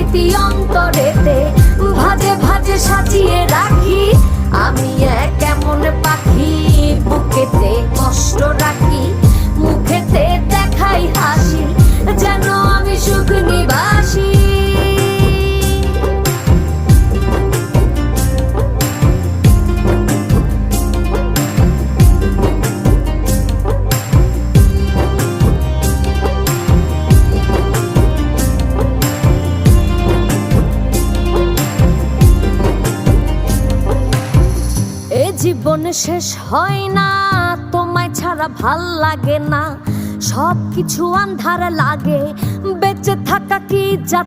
স্মৃতি অন্তরেতে ভাজে ভাজে সাজিয়ে রাখি। আমি এক এমন পাখি, বুকেতে কষ্ট রাখি, মুখেতে দেখাই হাসি, যেন আমি সুখ নিবাসী। জীবন শেষ হয় না, তোমায় ছাড়া ভাল লাগে না, সবকিছু আন্ধার লাগে, বেঁচে থাকা কি